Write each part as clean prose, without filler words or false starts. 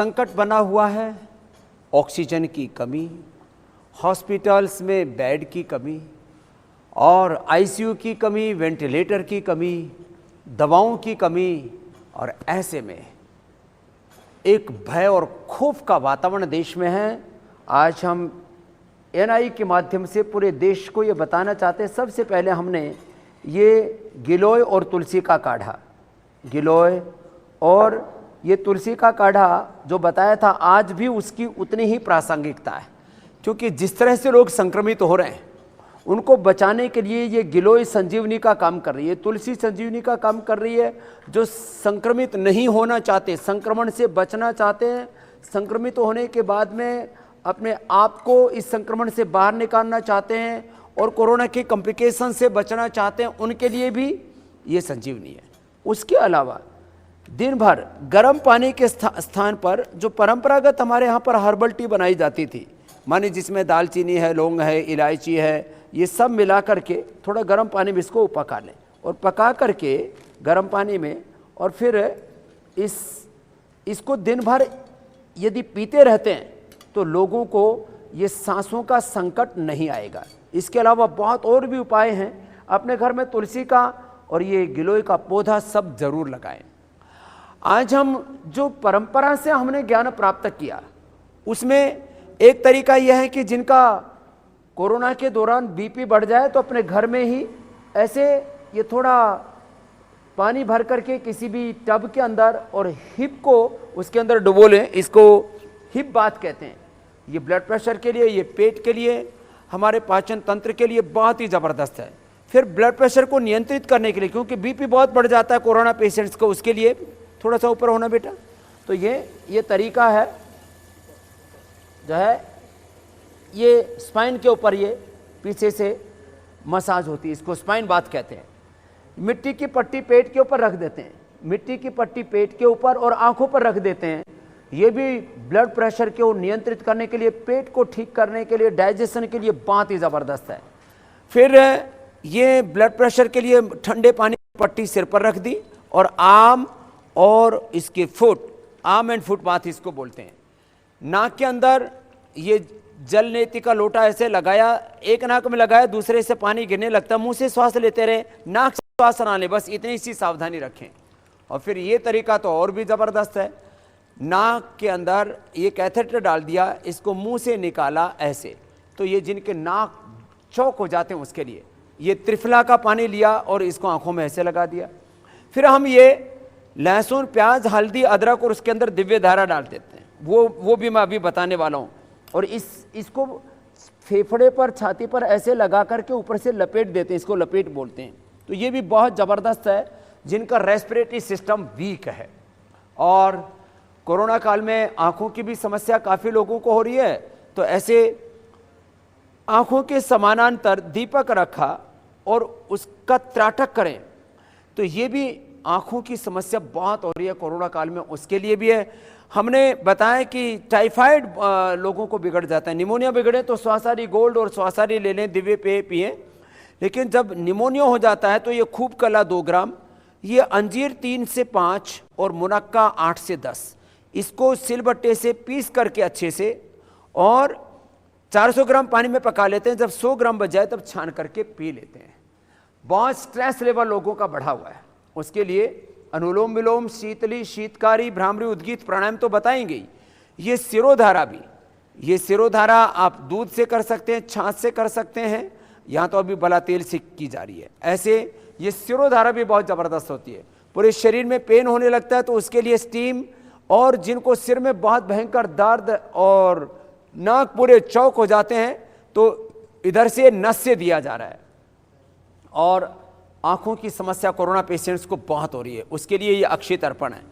संकट बना हुआ है, ऑक्सीजन की कमी, हॉस्पिटल्स में बेड की कमी और आईसीयू की कमी, वेंटिलेटर की कमी, दवाओं की कमी। और ऐसे में एक भय और खौफ का वातावरण देश में है। आज हम एनआई के माध्यम से पूरे देश को ये बताना चाहते हैं। सबसे पहले हमने ये गिलोय और तुलसी का काढ़ा, गिलोय और ये तुलसी का काढ़ा जो बताया था, आज भी उसकी उतनी ही प्रासंगिकता है, क्योंकि जिस तरह से लोग संक्रमित हो रहे हैं उनको बचाने के लिए ये गिलोय संजीवनी का काम कर रही है, तुलसी संजीवनी का काम कर रही है। जो संक्रमित नहीं होना चाहते, संक्रमण से बचना चाहते हैं, संक्रमित होने के बाद में अपने आप को इस संक्रमण से बाहर निकालना चाहते हैं और कोरोना के कॉम्प्लिकेशन से बचना चाहते हैं, उनके लिए भी ये संजीवनी है। उसके अलावा दिन भर गर्म पानी के स्थान पर जो परंपरागत हमारे यहाँ पर हर्बल टी बनाई जाती थी, माने जिसमें दालचीनी है, लौंग है, इलायची है, ये सब मिला करके थोड़ा गर्म पानी में इसको पका लें और पका करके गर्म पानी में, और फिर इसको दिन भर यदि पीते रहते हैं तो लोगों को ये सांसों का संकट नहीं आएगा। इसके अलावा बहुत और भी उपाय हैं। अपने घर में तुलसी का और ये गिलोय का पौधा सब जरूर लगाएं। आज हम जो परंपरा से हमने ज्ञान प्राप्त किया, उसमें एक तरीका यह है कि जिनका कोरोना के दौरान बीपी बढ़ जाए तो अपने घर में ही ऐसे ये थोड़ा पानी भर करके किसी भी टब के अंदर और हिप को उसके अंदर डुबो लें। इसको हिप बाथ कहते हैं। ये ब्लड प्रेशर के लिए, ये पेट के लिए, हमारे पाचन तंत्र के लिए बहुत ही ज़बरदस्त है। फिर ब्लड प्रेशर को नियंत्रित करने के लिए, क्योंकि बीपी बहुत बढ़ जाता है कोरोना पेशेंट्स को, उसके लिए थोड़ा सा ऊपर होना बेटा। तो ये तरीका है जो है, ये स्पाइन के ऊपर ये पीछे से मसाज होती है, इसको स्पाइन बाथ कहते हैं। मिट्टी की पट्टी पेट के ऊपर रख देते हैं, मिट्टी की पट्टी पेट के ऊपर और आंखों पर रख देते हैं। ये भी ब्लड प्रेशर को नियंत्रित करने के लिए, पेट को ठीक करने के लिए, डाइजेशन के लिए बहुत ही ज़बरदस्त है। फिर ये ब्लड प्रेशर के लिए ठंडे पानी की पट्टी सिर पर रख दी और आम और इसके फुट, आम एंड फुट बाथ इसको बोलते हैं। नाक के अंदर ये जल नेति का लोटा ऐसे लगाया, एक नाक में लगाया, दूसरे से पानी गिरने लगता, मुंह से श्वास लेते रहे, नाक से श्वास ना ले, बस इतनी सी सावधानी रखें। और फिर ये तरीका तो और भी ज़बरदस्त है। नाक के अंदर ये कैथेटर डाल दिया, इसको मुंह से निकाला ऐसे, तो ये जिनके नाक चौक हो जाते हैं उसके लिए ये त्रिफला का पानी लिया और इसको आंखों में ऐसे लगा दिया। फिर हम ये लहसुन, प्याज, हल्दी, अदरक और उसके अंदर दिव्य धारा डाल देते हैं, वो भी मैं अभी बताने वाला हूँ। और इसको फेफड़े पर, छाती पर ऐसे लगा करके ऊपर से लपेट देते हैं, इसको लपेट बोलते हैं। तो ये भी बहुत ज़बरदस्त है जिनका रेस्पिरेटरी सिस्टम वीक है। और कोरोना काल में आंखों की भी समस्या काफ़ी लोगों को हो रही है, तो ऐसे आंखों के समानांतर दीपक रखा और उसका त्राटक करें, तो ये भी आंखों की समस्या बहुत हो रही है कोरोना काल में, उसके लिए भी है। हमने बताया कि टाइफाइड लोगों को बिगड़ जाता है, निमोनिया बिगड़े तो स्वासारी गोल्ड और स्वासारी ले लें, दिव्य पेय पिए। लेकिन जब निमोनिया हो जाता है तो ये खूब कला 2 ग्राम, ये अंजीर 3 से 5 और मुनक्का 8 से 10, इसको सिलबट्टे से पीस करके अच्छे से और 400 ग्राम पानी में पका लेते हैं। जब 100 ग्राम बच जाए तब छान करके पी लेते हैं। बहुत स्ट्रेस लेवल लोगों का बढ़ा हुआ है, उसके लिए अनुलोम विलोम, शीतली, शीतकारी, भ्रामरी, उद्गीत, प्राणायाम तो बताएंगे ही। ये सिरोधारा भी, ये सिरोधारा आप दूध से कर सकते हैं, छाछ से कर सकते हैं, यहाँ तो अभी बला तेल से की जा रही है। ऐसे ये सिरोधारा भी बहुत ज़बरदस्त होती है। पूरे शरीर में पेन होने लगता है तो उसके लिए स्टीम, और जिनको सिर में बहुत भयंकर दर्द और नाक पूरे चौक हो जाते हैं तो इधर से नस से दिया जा रहा है। और आंखों की समस्या कोरोना पेशेंट्स को बहुत हो रही है, उसके लिए ये अक्षय तर्पण है।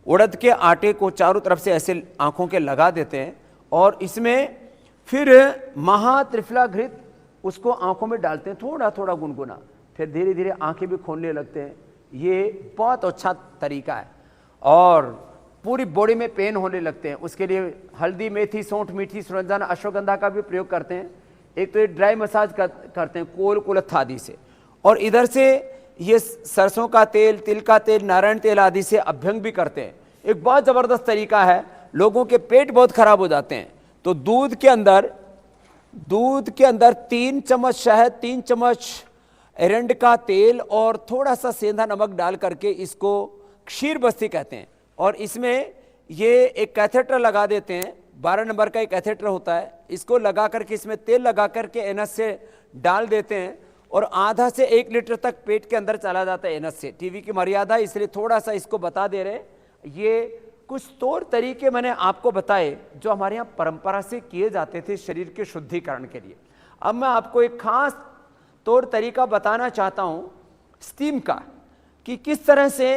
उड़द के आटे को चारों तरफ से ऐसे आंखों के लगा देते हैं और इसमें फिर महात्रिफला घृत उसको आंखों में डालते हैं, थोड़ा थोड़ा गुनगुना, फिर धीरे धीरे आंखें भी खोलने लगते हैं। ये बहुत अच्छा तरीका है। और पूरी बॉडी में पेन होने लगते हैं, उसके लिए हल्दी, मेथी, सौंठ, मीठी सुरंजन, अश्वगंधा का भी प्रयोग करते हैं। एक तो ये ड्राई मसाज करते हैं कोल कुलथ आदि से, और इधर से ये सरसों का तेल, तिल का तेल, नारायण तेल आदि से अभ्यंग भी करते हैं। एक बहुत ज़बरदस्त तरीका है लोगों के पेट बहुत खराब हो जाते हैं। तो दूध के अंदर 3 चम्मच शहद, 3 चम्मच एरंड का तेल और थोड़ा सा सेंधा नमक डाल करके इसको क्षीर बस्ती कहते हैं। और इसमें ये एक कैथेटर लगा देते हैं, 12 नंबर का एक कैथेटर होता है, इसको लगा करके इसमें तेल लगा करके एनस से डाल देते हैं और आधा से 1 लीटर तक पेट के अंदर चला जाता है एनस से। टीवी की मर्यादा इसलिए थोड़ा सा इसको बता दे रहे हैं। ये कुछ तौर तरीके मैंने आपको बताए जो हमारे यहाँ परंपरा से किए जाते थे शरीर के शुद्धिकरण के लिए। अब मैं आपको एक खास तौर तरीका बताना चाहता हूँ स्टीम का, कि किस तरह से